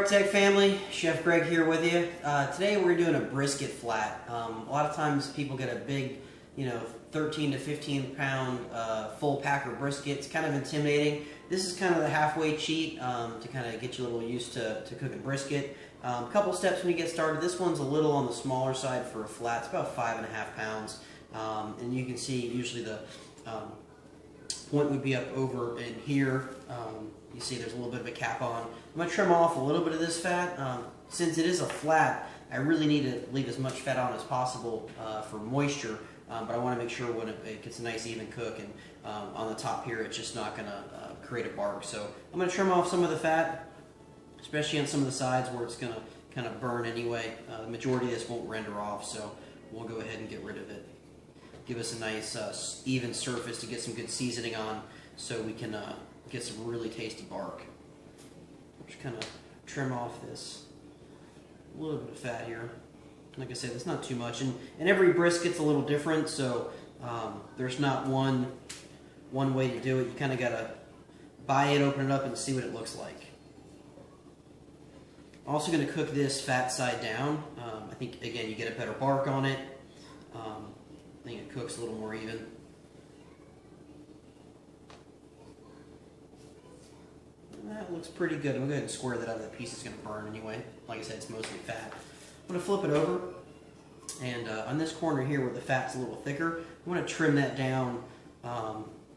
Alright, TEC family, Chef Greg here with you. Today we're doing a brisket flat. A lot of times people get a big, 13 to 15 pound full packer brisket. It's kind of intimidating. This is kind of the halfway cheat to kind of get you a little used to cooking brisket. A couple steps when you get started. This one's a little on the smaller side for a flat. It's about 5.5 pounds. And you can see usually the point would be up over in here. You see there's a little bit of a cap on. I'm going to trim off a little bit of this fat. Since it is a flat, I really need to leave as much fat on as possible for moisture, but I want to make sure when it gets a nice even cook, and on the top here it's just not going to create a bark. So I'm going to trim off some of the fat, especially on some of the sides where it's going to kind of burn anyway. The majority of this won't render off, so we'll go ahead and get rid of it. Give us a nice even surface to get some good seasoning on, so we can get some really tasty bark. Just kind of trim off this little bit of fat here. Like I said, it's not too much, and every brisket's a little different, so there's not one way to do it. You kind of got to buy it, open it up, and see what it looks like. I'm also going to cook this fat side down. I think, again, you get a better bark on it. I think it cooks a little more even. That looks pretty good. I'm going to go ahead and square that out. That piece is going to burn anyway. Like I said, it's mostly fat. I'm going to flip it over, and on this corner here where the fat's a little thicker, I'm going to trim that down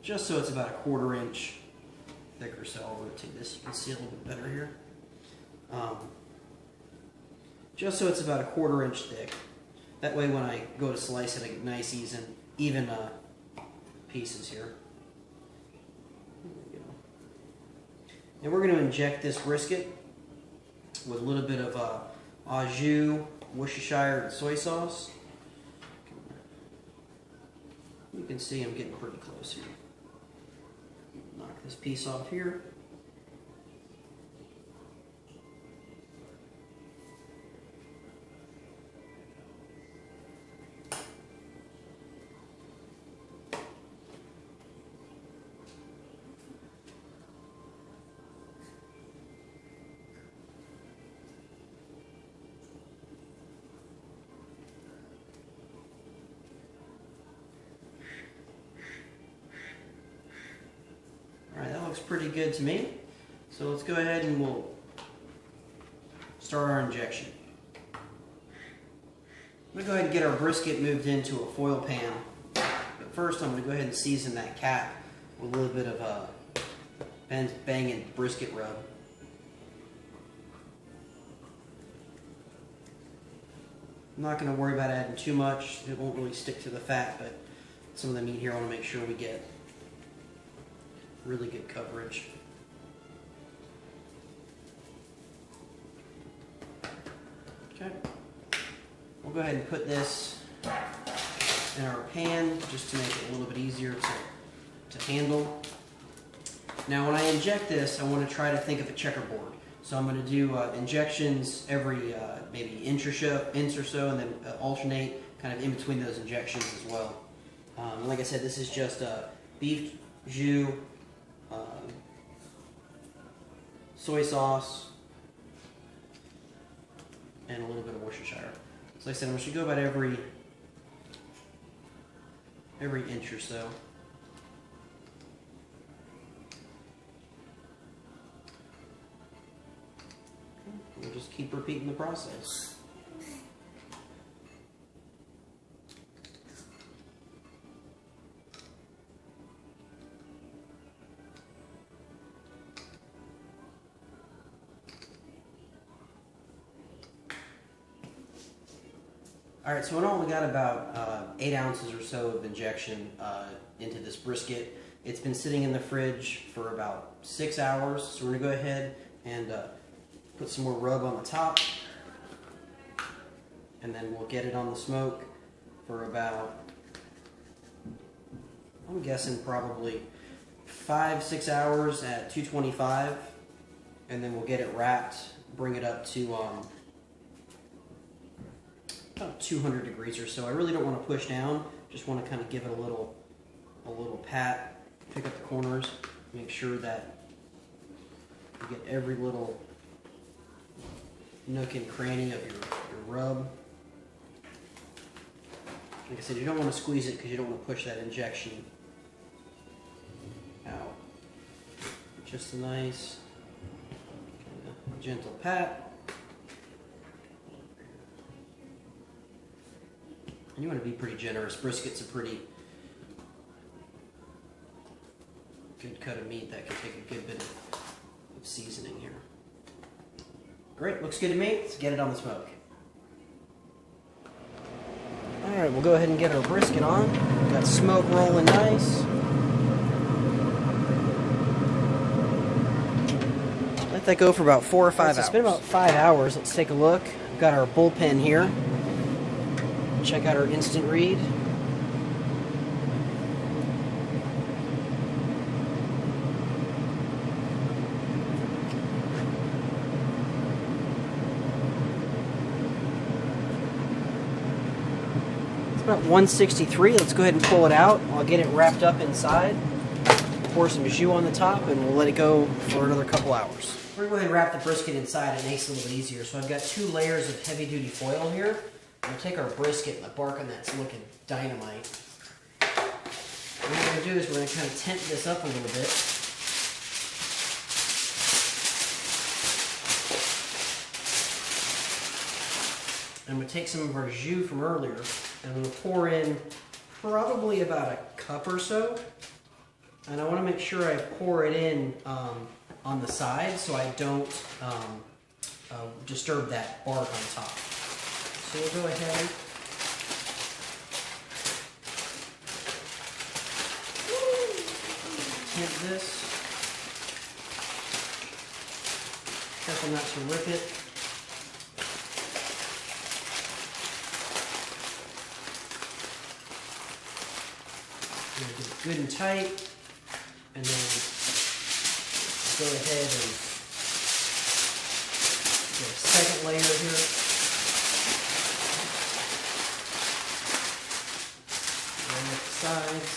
just so it's about 1/4 inch thicker. So I'll rotate this. You can see a little bit better here. Just so it's about 1/4 inch thick. That way when I go to slice it, I get nice, even pieces here. And we're going to inject this brisket with a little bit of au jus, Worcestershire, and soy sauce. You can see I'm getting pretty close here. Knock this piece off here. Alright, that looks pretty good to me. So let's go ahead and we'll start our injection. I'm going to go ahead and get our brisket moved into a foil pan. But first I'm going to go ahead and season that cap with a little bit of banging brisket rub. I'm not going to worry about adding too much. It won't really stick to the fat, but some of the meat here I want to make sure we get really good coverage. Okay. We'll go ahead and put this in our pan just to make it a little bit easier to handle. Now when I inject this, I want to try to think of a checkerboard. So I'm going to do injections every maybe inch or so, and then alternate kind of in between those injections as well. Like I said, this is just beef jus, soy sauce, and a little bit of Worcestershire. So like I said, I'm going to go about every inch or so. We'll just keep repeating the process. Alright, so I only got about 8 ounces or so of injection into this brisket. It's been sitting in the fridge for about 6 hours, so we're going to go ahead and put some more rub on the top, and then we'll get it on the smoke for about, I'm guessing probably 5-6 hours at 225, and then we'll get it wrapped, bring it up to about 200 degrees or so. I really don't want to push down, just want to kind of give it a little pat, pick up the corners, make sure that you get every little nook and cranny of your rub. Like I said, you don't want to squeeze it because you don't want to push that injection out. Just a nice, gentle pat. And you want to be pretty generous. Brisket's a pretty good cut of meat that can take a good bit of seasoning here. Great, looks good to me. Let's get it on the smoke. Alright, we'll go ahead and get our brisket on. Got smoke rolling nice. Let that go for about 4 or 5 hours. It's been about 5 hours. Let's take a look. We've got our bullpen here. Check out our instant read. About 163. Let's go ahead and pull it out. I'll get it wrapped up inside. Pour some jus on the top, and we'll let it go for another couple hours. We're going to go ahead and wrap the brisket inside. It makes it a little bit easier. So I've got 2 layers of heavy-duty foil here. We'll take our brisket and the bark on that's looking dynamite. What we're going to do is we're going to kind of tent this up a little bit. And we'll take some of our jus from earlier, and we'll pour in probably about a cup or so. And I want to make sure I pour it in on the side so I don't disturb that bark on top. So we'll go ahead. Tent this. Careful not to rip it. Get it good and tight, and then go ahead and get a second layer here. And at the sides.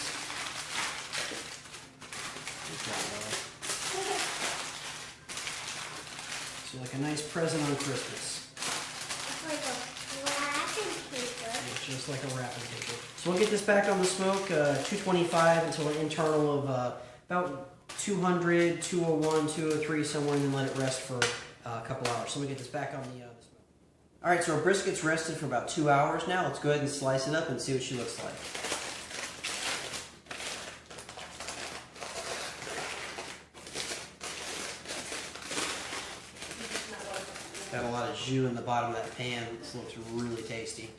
So like a nice present on Christmas. Just like a wrapping paper. So we'll get this back on the smoke, 225 until an internal of about 200, 201, 203, somewhere, and then let it rest for a couple hours. So we'll get this back on the smoke. Alright, so our brisket's rested for about 2 hours now. Let's go ahead and slice it up and see what she looks like. Got a lot of jus in the bottom of that pan. This looks really tasty.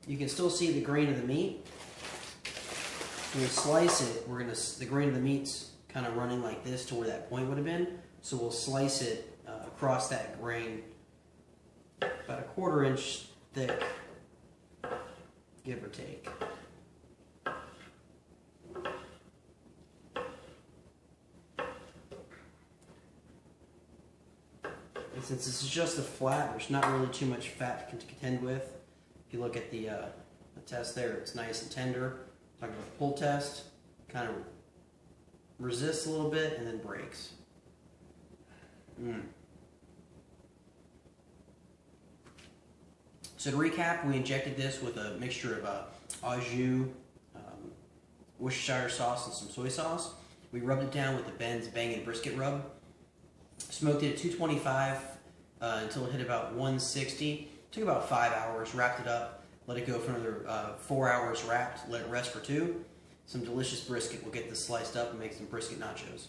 You can still see the grain of the meat. When we slice it, the grain of the meat's kind of running like this to where that point would have been. So we'll slice it across that grain, about a 1/4 inch thick, give or take. And since this is just a flat, there's not really too much fat to contend with. If you look at the test there, it's nice and tender. Talking about the pull test, kind of resists a little bit and then breaks. So to recap, we injected this with a mixture of au jus, Worcestershire sauce, and some soy sauce. We rubbed it down with the Ben's Bangin' Brisket Rub. Smoked it at 225 until it hit about 160. Took about 5 hours, wrapped it up, let it go for another 4 hours wrapped, let it rest for 2. Some delicious brisket. We'll get this sliced up and make some brisket nachos.